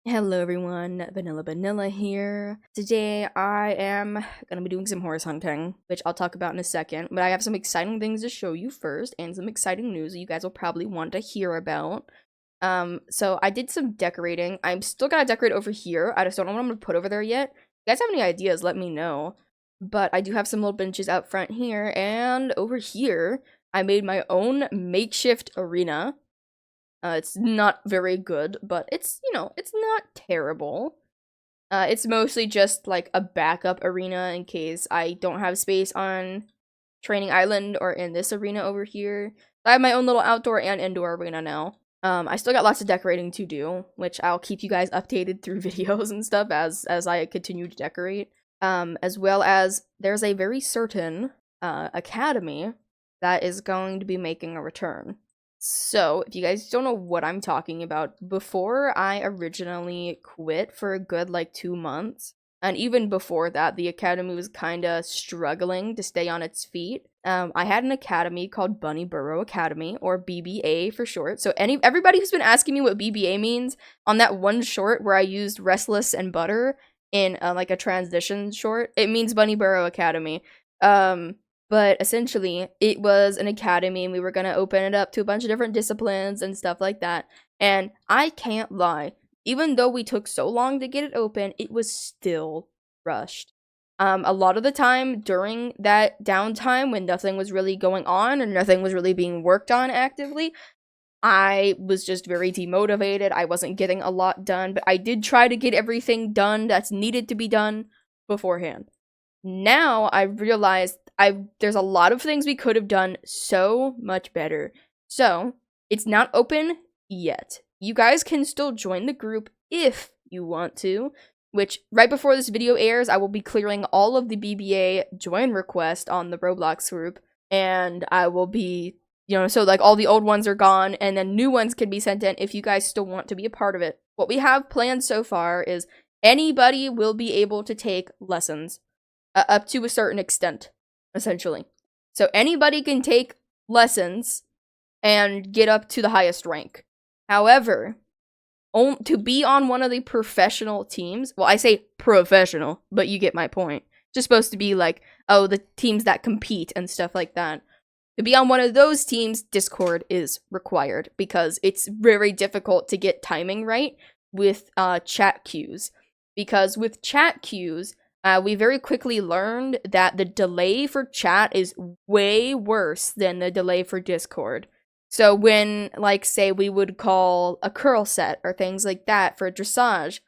Hello everyone, Vanilla here. Today I am gonna be doing some horse hunting, which I'll talk about in a second, but I have some exciting things to show you first, and some exciting news that you guys will probably want to hear about. So I did some decorating. I'm still gonna decorate over here. I just don't know what I'm gonna put over there yet. If you guys have any ideas, let me know. But I do have some little benches out front here, and over here, I made my own makeshift arena. It's not very good, but it's not terrible. It's mostly just like a backup arena in case I don't have space on Training Island or in this arena over here. I have my own little outdoor and indoor arena now. I still got lots of decorating to do, which I'll keep you guys updated through videos and stuff as I continue to decorate. As well as there's a very certain academy that is going to be making a return. So, if you guys don't know what I'm talking about, before I originally quit for a good like 2 months, and even before that, the academy was kind of struggling to stay on its feet. I had an academy called Bunny Burrow Academy, or BBA for short. So everybody who's been asking me what BBA means on that one short where I used Restless and Butter in like a transition short, it means Bunny Burrow Academy. But essentially, it was an academy, and we were gonna open it up to a bunch of different disciplines and stuff like that. And I can't lie, even though we took so long to get it open, it was still rushed. A lot of the time during that downtime when nothing was really going on and nothing was really being worked on actively, I was just very demotivated. I wasn't getting a lot done, but I did try to get everything done that's needed to be done beforehand. Now I realized there's a lot of things we could have done so much better. So, it's not open yet. You guys can still join the group if you want to, which right before this video airs, I will be clearing all of the BBA join requests on the Roblox group, and I will be, so like all the old ones are gone, and then new ones can be sent in if you guys still want to be a part of it. What we have planned so far is anybody will be able to take lessons up to a certain extent, essentially. So anybody can take lessons and get up to the highest rank. However, to be on one of the professional teams, well, I say professional, but you get my point. Just supposed to be like, oh, the teams that compete and stuff like that. To be on one of those teams, Discord is required because it's very difficult to get timing right with chat queues. Because with chat queues, we very quickly learned that the delay for chat is way worse than the delay for Discord. So when, like, say we would call a curl set or things like that for dressage,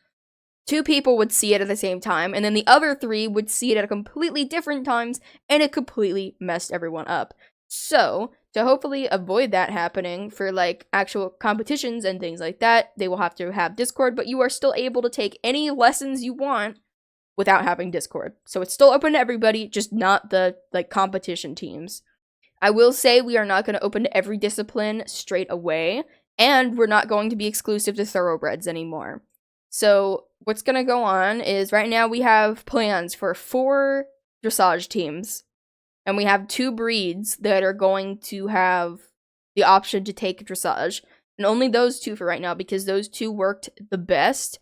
two people would see it at the same time, and then the other three would see it at completely different times, and it completely messed everyone up. So, to hopefully avoid that happening for, like, actual competitions and things like that, they will have to have Discord, but you are still able to take any lessons you want without having Discord. So it's still open to everybody, just not the, like, competition teams. I will say we are not going to open to every discipline straight away, and we're not going to be exclusive to thoroughbreds anymore. So what's going to go on is right now we have plans for 4 dressage teams, and we have 2 breeds that are going to have the option to take dressage, and only those 2 for right now because those 2 worked the best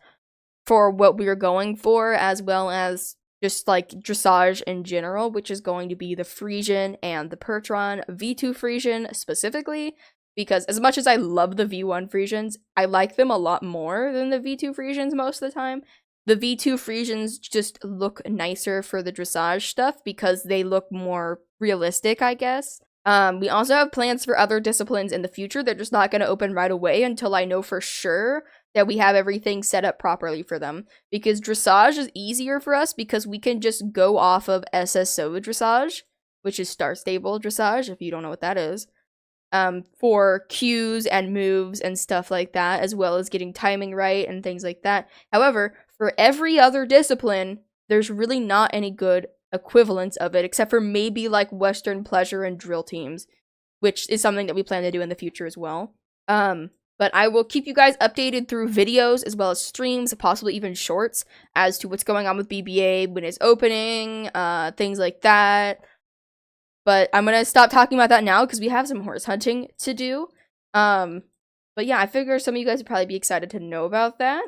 for what we were going for, as well as just like dressage in general, which is going to be the Frisian and the Percheron. V2 Frisian specifically, because as much as I love the V1 Frisians, I like them a lot more than the V2 Frisians most of the time. The V2 Frisians just look nicer for the dressage stuff because they look more realistic, I guess. We also have plans for other disciplines in the future. They're just not going to open right away until I know for sure that we have everything set up properly for them. Because dressage is easier for us because we can just go off of SSO dressage, which is Star Stable dressage, if you don't know what that is, for cues and moves and stuff like that, as well as getting timing right and things like that. However, for every other discipline, there's really not any good equivalents of it, except for maybe like Western Pleasure and Drill teams, which is something that we plan to do in the future as well. But I will keep you guys updated through videos as well as streams, possibly even shorts, as to what's going on with BBA, when it's opening, things like that. But I'm gonna stop talking about that now because we have some horse hunting to do. But yeah, I figure some of you guys would probably be excited to know about that.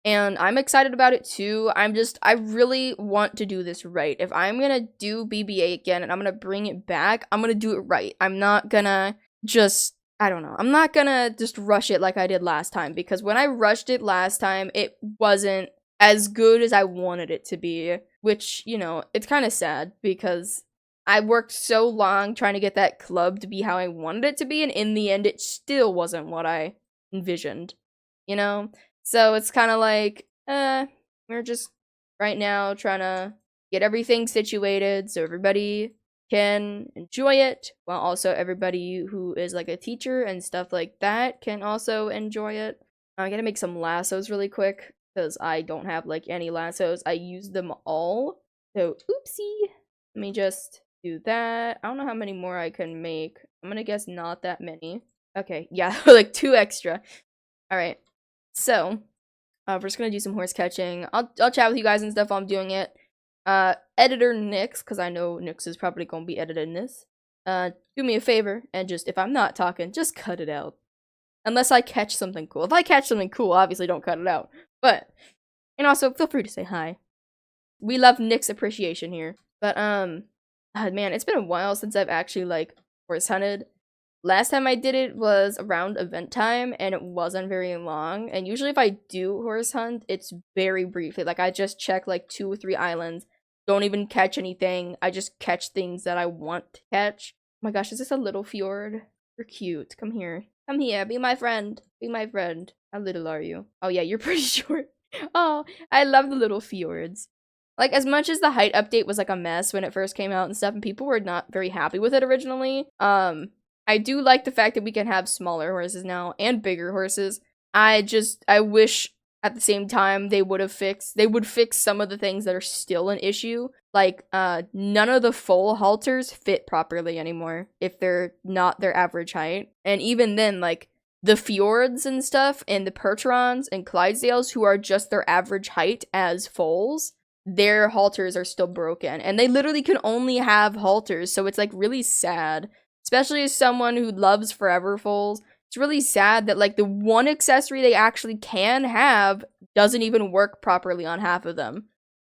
and I'm excited about it too. I really want to do this right. If I'm gonna do BBA again and I'm gonna bring it back, I'm gonna do it right. I'm not gonna just, I don't know. I'm not gonna just rush it like I did last time, because when I rushed it last time, it wasn't as good as I wanted it to be, which, you know, it's kind of sad because I worked so long trying to get that club to be how I wanted it to be, and in the end, it still wasn't what I envisioned, you know? So it's kind of like, we're just right now trying to get everything situated so everybody can enjoy it, while also everybody who is like a teacher and stuff like that can also enjoy it. I gotta make some lassos really quick because I don't have like any lassos. I used them all. So oopsie. Let me just do that. I don't know how many more I can make. I'm gonna guess not that many. Okay, yeah, like 2 extra. Alright. So, we're just gonna do some horse catching. I'll chat with you guys and stuff while I'm doing it. Editor Nyx, because I know Nyx is probably gonna be editing this. Do me a favor and just, if I'm not talking, just cut it out. Unless I catch something cool. If I catch something cool, obviously don't cut it out. But, and also, feel free to say hi. We love Nyx appreciation here. But, man, it's been a while since I've actually, like, horse hunted. Last time I did it was around event time, and it wasn't very long. And usually if I do horse hunt, it's very briefly. Like, I just check, like, 2 or 3 islands. Don't even catch anything. I just catch things that I want to catch. Oh my gosh, is this a little fjord? You're cute. Come here. Come here. Be my friend. Be my friend. How little are you? Oh, yeah, you're pretty short. Oh, I love the little fjords. Like, as much as the height update was, like, a mess when it first came out and stuff, and people were not very happy with it originally, I do like the fact that we can have smaller horses now and bigger horses. I wish at the same time they would fix some of the things that are still an issue. Like, none of the foal halters fit properly anymore if they're not their average height. And even then, like, the fjords and stuff, and the Percherons and Clydesdales, who are just their average height as foals, their halters are still broken. And they literally can only have halters, so it's, like, really sad. Especially as someone who loves forever foals, it's really sad that, like, the one accessory they actually can have doesn't even work properly on half of them.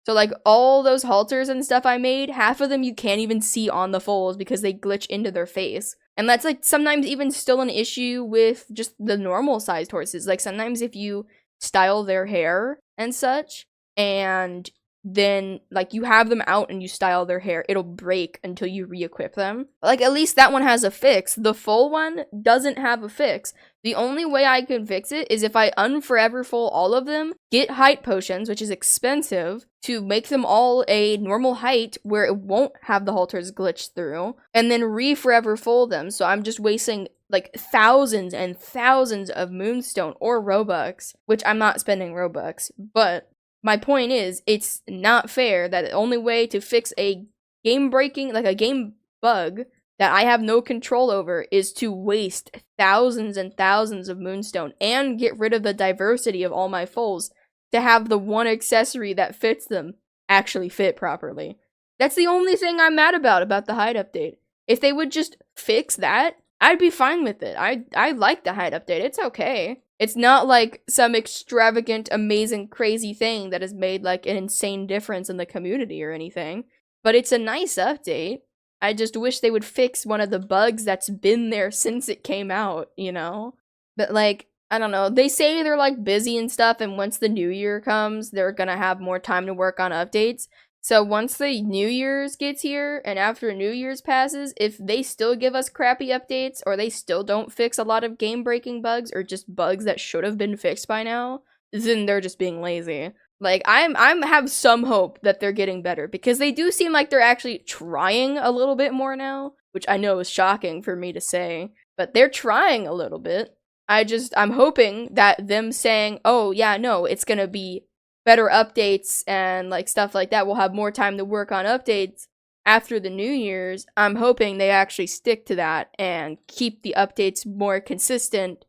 So, like, all those halters and stuff I made, half of them you can't even see on the foals because they glitch into their face. And that's, like, sometimes even still an issue with just the normal sized horses. Like, sometimes if you style their hair and such, and then, like, you have them out and you style their hair, it'll break until you re-equip them. Like, at least that one has a fix. The full one doesn't have a fix. The only way I can fix it is if I unforever full all of them, get height potions, which is expensive, to make them all a normal height where it won't have the halters glitch through, and then re-forever full them, so I'm just wasting, like, thousands and thousands of moonstone or Robux, which I'm not spending Robux, but my point is, it's not fair that the only way to fix a game-breaking, like a game bug that I have no control over, is to waste thousands and thousands of moonstone and get rid of the diversity of all my foals to have the one accessory that fits them actually fit properly. That's the only thing I'm mad about the height update. If they would just fix that, I'd be fine with it. I like the height update. It's okay. It's not like some extravagant, amazing, crazy thing that has made, like, an insane difference in the community or anything. But it's a nice update. I just wish they would fix one of the bugs that's been there since it came out, you know? But, like, I don't know. They say they're, like, busy and stuff, and once the new year comes, they're gonna have more time to work on updates. So once the New Year's gets here, and after New Year's passes, if they still give us crappy updates, or they still don't fix a lot of game-breaking bugs, or just bugs that should have been fixed by now, then they're just being lazy. Like, I'm have some hope that they're getting better, because they do seem like they're actually trying a little bit more now, which I know is shocking for me to say, but they're trying a little bit. I'm hoping that them saying, oh yeah, no, it's gonna be better updates and, like, stuff like that, we'll have more time to work on updates after the New Year's. I'm hoping they actually stick to that and keep the updates more consistent,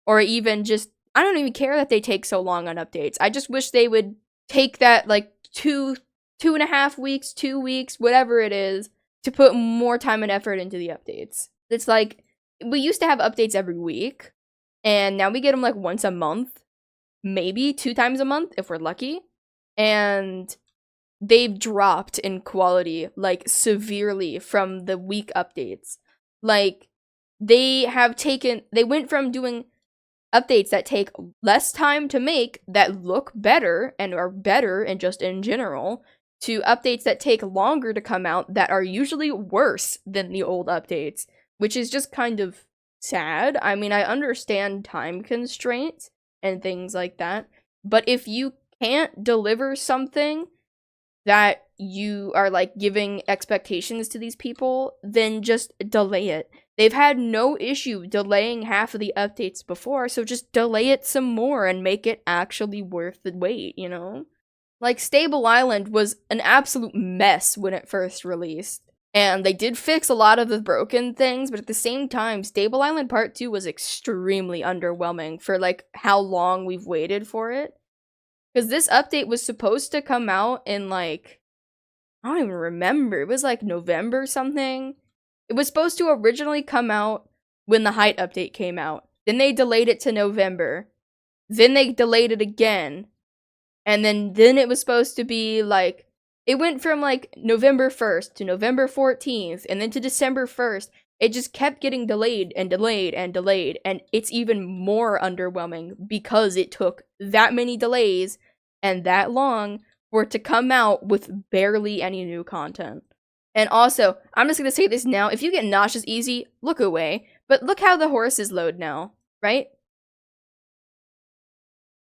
or even just, I don't even care that they take so long on updates. I just wish they would take that, like, 2.5 weeks, 2 weeks, whatever it is, to put more time and effort into the updates. It's like, we used to have updates every week, and now we get them, like, once a month. maybe 2 times a month if we're lucky. And they've dropped in quality, like, severely from the week updates. Like, they went from doing updates that take less time to make, that look better and are better and just in general, to updates that take longer to come out that are usually worse than the old updates, which is just kind of sad. I mean, I understand time constraints and things like that, but if you can't deliver something that you are, like, giving expectations to these people, then just delay it. They've had no issue delaying half of the updates before, so just delay it some more and make it actually worth the wait, you know? Like, Stable Island was an absolute mess when it first released. And they did fix a lot of the broken things, but at the same time, Stable Island Part 2 was extremely underwhelming for, like, how long we've waited for it. Because this update was supposed to come out in, like, I don't even remember. It was, like, November something. It was supposed to originally come out when the height update came out. Then they delayed it to November. Then they delayed it again. And then it was supposed to be, like, it went from, like, November 1st to November 14th, and then to December 1st. It just kept getting delayed and delayed and delayed, and it's even more underwhelming because it took that many delays and that long for it to come out with barely any new content. And also, I'm just gonna say this now, if you get nauseous easy, look away, but look how the horses load now, right?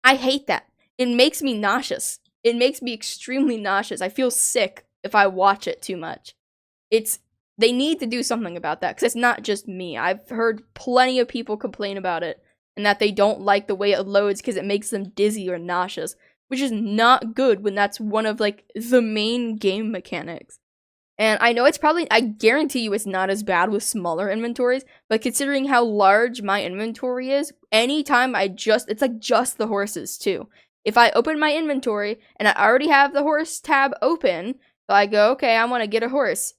I hate that. It makes me nauseous. It makes me extremely nauseous. I feel sick if I watch it too much. They need to do something about that, because it's not just me. I've heard plenty of people complain about it, and that they don't like the way it loads because it makes them dizzy or nauseous, which is not good when that's one of, like, the main game mechanics. And I know I guarantee you it's not as bad with smaller inventories, but considering how large my inventory is, anytime it's like just the horses too. If I open my inventory and I already have the horse tab open, so I go, okay, I want to get a horse.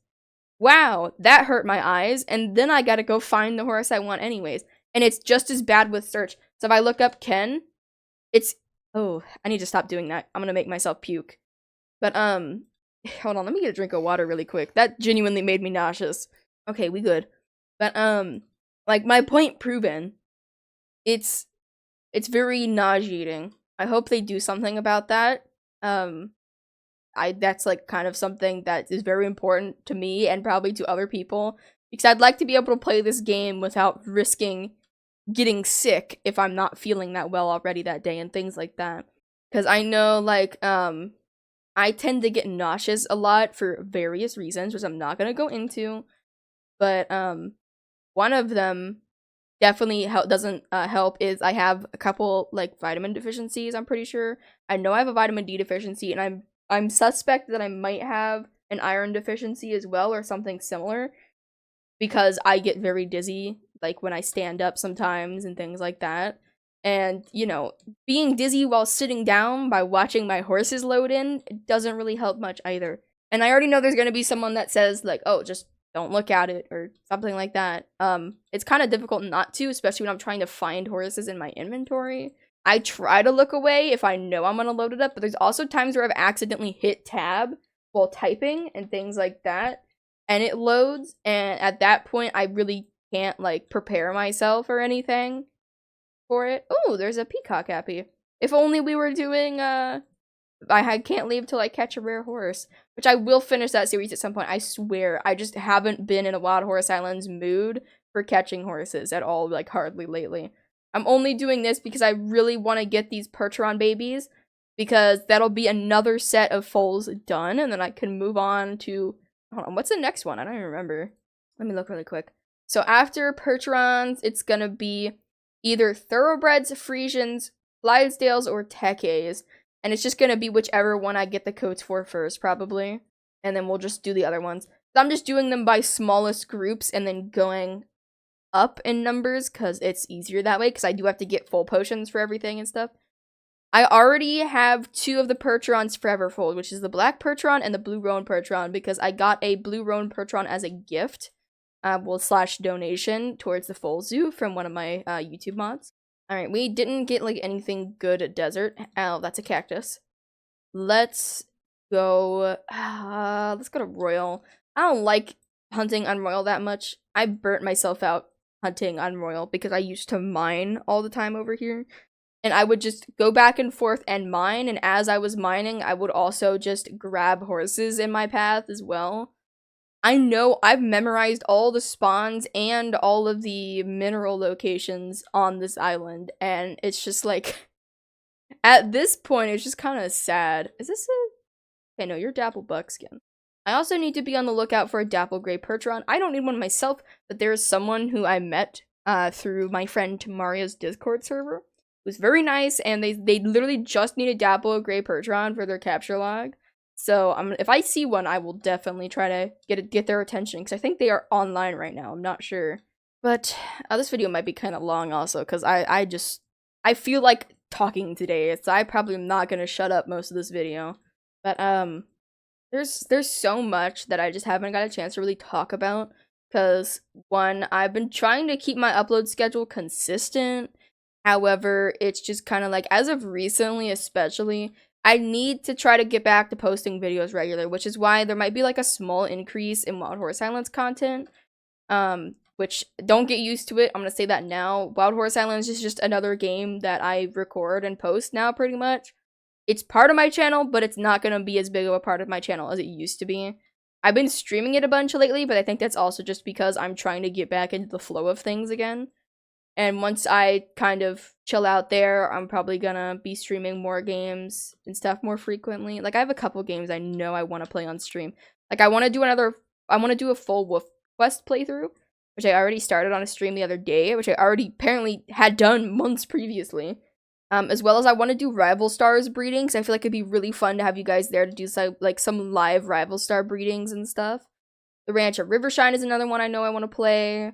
Wow, that hurt my eyes, and then I gotta go find the horse I want anyways. And it's just as bad with search. So if I look up Ken, oh, I need to stop doing that. I'm gonna make myself puke. But, hold on, let me get a drink of water really quick. That genuinely made me nauseous. Okay, we good. But, like, my point proven. It's very nauseating. I hope they do something about that. That's, like, kind of something that is very important to me and probably to other people, because I'd like to be able to play this game without risking getting sick if I'm not feeling that well already that day and things like that. Because I know, like, I tend to get nauseous a lot for various reasons, which I'm not gonna go into, but one of them definitely doesn't help is I have a couple, like, vitamin deficiencies. I'm pretty sure. I know I have a vitamin D deficiency, and I'm suspect that I might have an iron deficiency as well, or something similar, because I get very dizzy, like, when I stand up sometimes and things like that. And, you know, being dizzy while sitting down by watching my horses load in doesn't really help much either. And I already know there's gonna be someone that says, like, oh, just don't look at it, or something like that. It's kind of difficult not to, especially when I'm trying to find horses in my inventory. I try to look away if I know I'm gonna load it up, but there's also times where I've accidentally hit tab while typing and things like that, and it loads, and at that point, I really can't, like, prepare myself or anything for it. Oh, there's a peacock happy. If only we were doing, can't leave till I catch a rare horse, which I will finish that series at some point. I swear, I just haven't been in a Wild Horse Islands mood for catching horses at all, like, hardly lately. I'm only doing this because I really want to get these Percheron babies, because that'll be another set of foals done, and then I can move on to, hold on, what's the next one? I don't even remember. Let me look really quick. So after Percherons, it's gonna be either Thoroughbreds, Frisians, Clydesdales, or Tekes. And it's just gonna be whichever one I get the coats for first, probably. And then we'll just do the other ones. So I'm just doing them by smallest groups and then going up in numbers, because it's easier that way, because I do have to get full potions for everything and stuff. I already have 2 of the Percherons forever fold, which is the Black Percheron and the Blue Roan Percheron, because I got a Blue Roan Percheron as a gift, / donation towards the Foal Zoo from one of my YouTube mods. Alright, we didn't get, like, anything good at desert. Oh, that's a cactus. Let's go, let's go to Royal. I don't like hunting on Royal that much. I burnt myself out hunting on Royal because I used to mine all the time over here. And I would just go back and forth and mine, and as I was mining, I would also just grab horses in my path as well. I know I've memorized all the spawns and all of the mineral locations on this island, and it's just like, at this point, it's just kind of sad. Is this a... Okay, no, you're Dapple Buckskin. I also need to be on the lookout for a Dapple Gray Percheron. I don't need one myself, but there is someone who I met through my friend Tamaria's Discord server. It was very nice, and they literally just need a Dapple Gray Percheron for their capture log. So if I see one, I will definitely try to get their attention, because I think they are online right now. I'm not sure. But this video might be kind of long also, because I feel like talking today, so I probably am not gonna shut up most of this video. But there's so much that I just haven't got a chance to really talk about, because one, I've been trying to keep my upload schedule consistent. However, it's just kind of like, as of recently especially, I need to try to get back to posting videos regular, which is why there might be like a small increase in Wild Horse Islands content. Which, don't get used to it, I'm gonna say that now. Wild Horse Islands is just another game that I record and post now, pretty much. It's part of my channel, but it's not gonna be as big of a part of my channel as it used to be. I've been streaming it a bunch lately, but I think that's also just because I'm trying to get back into the flow of things again. And once I kind of chill out there, I'm probably gonna be streaming more games and stuff more frequently. Like, I have a couple games I know I want to play on stream. Like, I want to do a full Wolf Quest playthrough, which I already started on a stream the other day, which I already apparently had done months previously. As well as I want to do Rival Stars breedings. I feel like it'd be really fun to have you guys there to do some live Rival Star breedings and stuff. The Ranch at Rivershine is another one I know I want to play.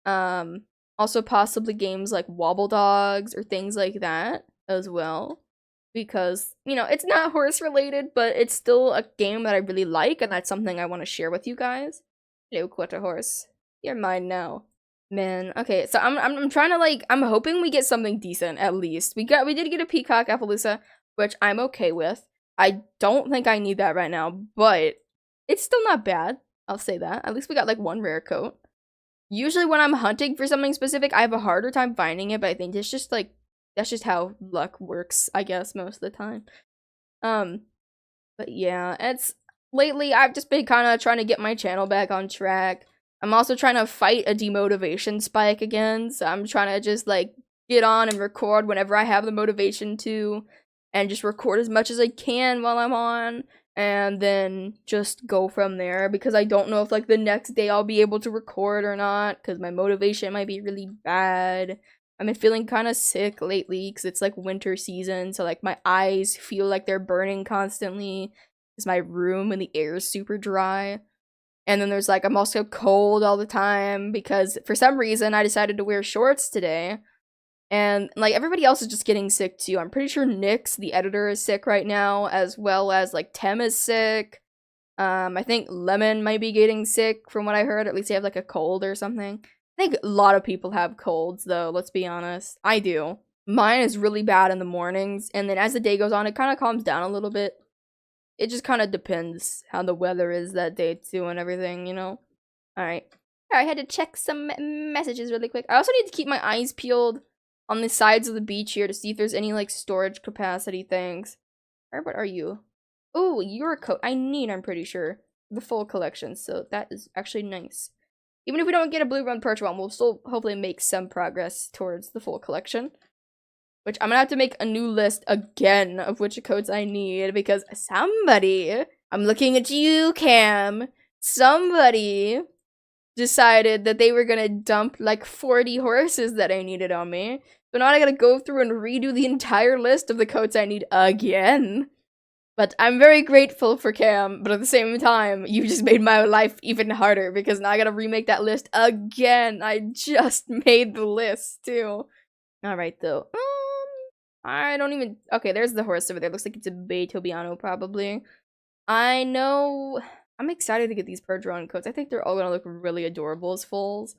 Also possibly games like Wobble Dogs or things like that as well. Because, you know, it's not horse related, but it's still a game that I really like, and that's something I want to share with you guys. Hello, Quarter Horse. You're mine now. Man, okay, so I'm trying to, like, I'm hoping we get something decent, at least. We did get a Peacock Appaloosa, which I'm okay with. I don't think I need that right now, but it's still not bad. I'll say that. At least we got, like, one rare coat. Usually when I'm hunting for something specific, I have a harder time finding it, but I think it's just, like, that's just how luck works, I guess, most of the time. But yeah, lately I've just been kind of trying to get my channel back on track. I'm also trying to fight a demotivation spike again, so I'm trying to just, like, get on and record whenever I have the motivation to, and just record as much as I can while I'm on, and then just go from there, because I don't know if, like, the next day I'll be able to record or not, because my motivation might be really bad. I've been feeling kind of sick lately, because it's, like, winter season, so, like, my eyes feel like they're burning constantly, because my room and the air is super dry. And then there's, like, I'm also cold all the time, because for some reason I decided to wear shorts today. And, like, everybody else is just getting sick too. I'm pretty sure Nyx, the editor, is sick right now, as well as, like, Tem is sick. I think Lemon might be getting sick from what I heard. At least they have, like, a cold or something. I think a lot of people have colds, though, let's be honest. I do. Mine is really bad in the mornings, and then as the day goes on, it kind of calms down a little bit. It just kind of depends how the weather is that day, too, and everything, you know? Alright. I had to check some messages really quick. I also need to keep my eyes peeled on the sides of the beach here to see if there's any, like, storage capacity things. Or what are you? Oh, you're a coat I need, I'm pretty sure. The full collection, so that is actually nice. Even if we don't get a blue run Percheron, we'll still hopefully make some progress towards the full collection. Which I'm gonna have to make a new list again of which coats I need, because somebody, I'm looking at you, Cam, somebody decided that they were gonna dump like 40 horses that I needed on me. So now I gotta go through and redo the entire list of the coats I need again. But I'm very grateful for Cam, but at the same time, you just made my life even harder, because now I gotta remake that list again. I just made the list, too. Alright, though. I don't even... Okay, there's the horse over there. Looks like it's a Beethobiano, probably. I know... I'm excited to get these Percheron coats. I think they're all gonna look really adorable as foals.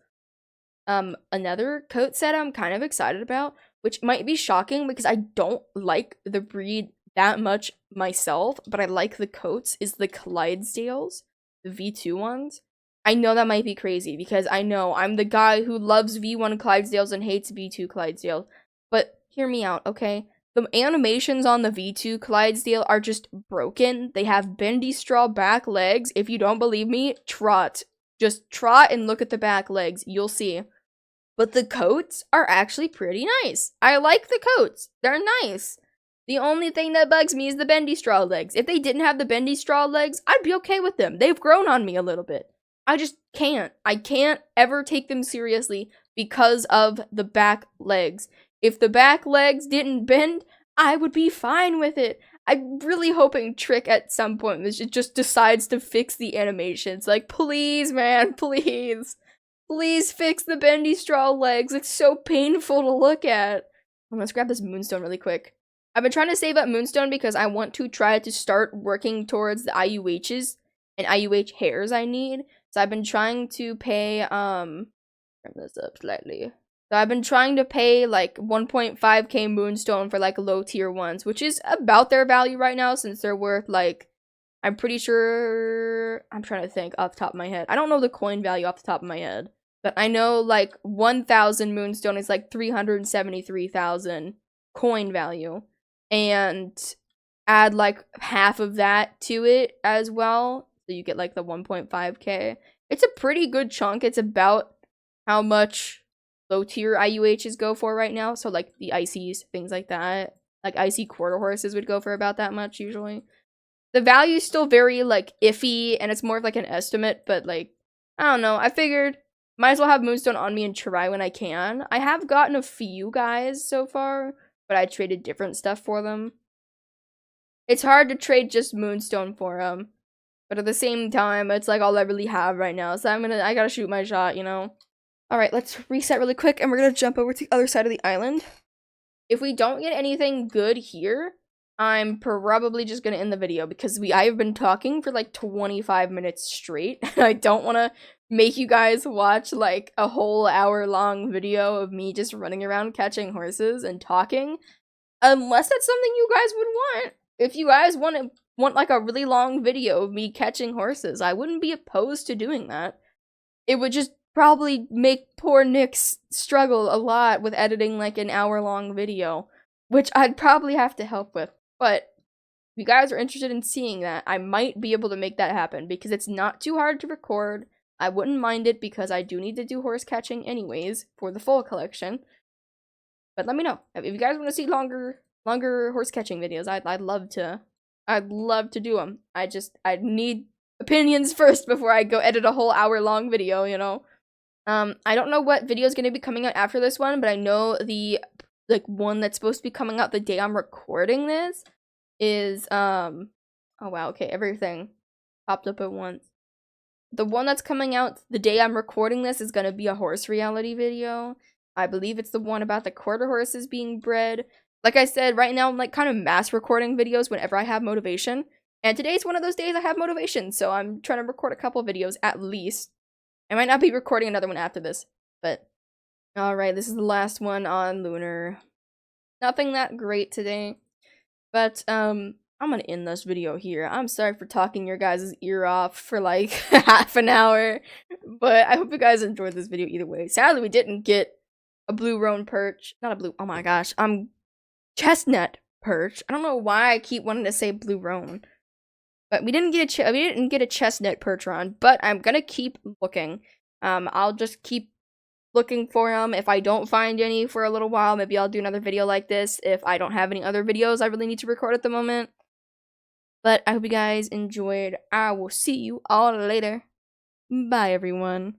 Another coat set I'm kind of excited about which might be shocking because I don't like the breed that much myself, but I like the coats, is the Clydesdales, the V2 ones. I know that might be crazy because I know I'm the guy who loves V1 Clydesdales and hates V2 Clydesdales, but hear me out, okay? The animations on the V2 Clydesdale are just broken. They have bendy straw back legs. If you don't believe me, trot. Just trot and look at the back legs. You'll see. But the coats are actually pretty nice. I like the coats. They're nice. The only thing that bugs me is the bendy straw legs. If they didn't have the bendy straw legs, I'd be okay with them. They've grown on me a little bit. I just can't. I can't ever take them seriously because of the back legs. If the back legs didn't bend, I would be fine with it. I'm really hoping Trick at some point just decides to fix the animations. Like, please, man, please. Please fix the bendy straw legs. It's so painful to look at. Let's grab this moonstone really quick. I've been trying to save up moonstone because I want to try to start working towards the IUHs and IUH hairs I need. So I've been trying to pay, turn this up slightly. So I've been trying to pay like 1.5k moonstone for like low tier ones, which is about their value right now since they're worth like, I'm pretty sure, I'm trying to think off the top of my head. I don't know the coin value off the top of my head, but I know like 1,000 moonstone is like 373,000 coin value, and add like half of that to it as well, so you get like the 1.5k. It's a pretty good chunk. It's about how much low tier IUHs go for right now. So like the ICs, things like that. Like IC quarter horses would go for about that much usually. The value is still very like iffy, and it's more of like an estimate, but like, I don't know. I figured might as well have moonstone on me and try when I can. I have gotten a few guys so far, but I traded different stuff for them. It's hard to trade just moonstone for them, but at the same time, it's like all I really have right now. So I gotta shoot my shot, you know? Alright, let's reset really quick, and we're gonna jump over to the other side of the island. If we don't get anything good here, I'm probably just gonna end the video because I've been talking for like 25 minutes straight. I don't want to make you guys watch like a whole hour-long video of me just running around catching horses and talking, unless that's something you guys would want. If you guys want like a really long video of me catching horses, I wouldn't be opposed to doing that. It would just probably make poor Nick struggle a lot with editing like an hour-long video, which I'd probably have to help with. But if you guys are interested in seeing that, I might be able to make that happen because it's not too hard to record. I wouldn't mind it because I do need to do horse catching anyways for the full collection. But let me know if you guys want to see longer horse catching videos. I'd love to do them. I need opinions first before I go edit a whole hour-long video, you know. I don't know what video is going to be coming out after this one, but I know the like one that's supposed to be coming out the day I'm recording this is oh wow, okay, everything popped up at once. The one that's coming out the day I'm recording this is going to be a horse reality video. I believe it's the one about the quarter horses being bred. Like I said, right now I'm like kind of mass recording videos whenever I have motivation, and today's one of those days I have motivation, so I'm trying to record a couple videos at least. I might not be recording another one after this, but alright, this is the last one on Lunar. Nothing that great today, but I'm gonna end this video here. I'm sorry for talking your guys' ear off for like half an hour, but I hope you guys enjoyed this video either way. Sadly, we didn't get a blue roan perch. Not a blue, oh my gosh, chestnut perch. I don't know why I keep wanting to say blue roan. But we didn't get a chestnut perch run, but I'm gonna keep looking. I'll just keep looking for them. If I don't find any for a little while, maybe I'll do another video like this if I don't have any other videos I really need to record at the moment. But I hope you guys enjoyed. I will see you all later. Bye, everyone.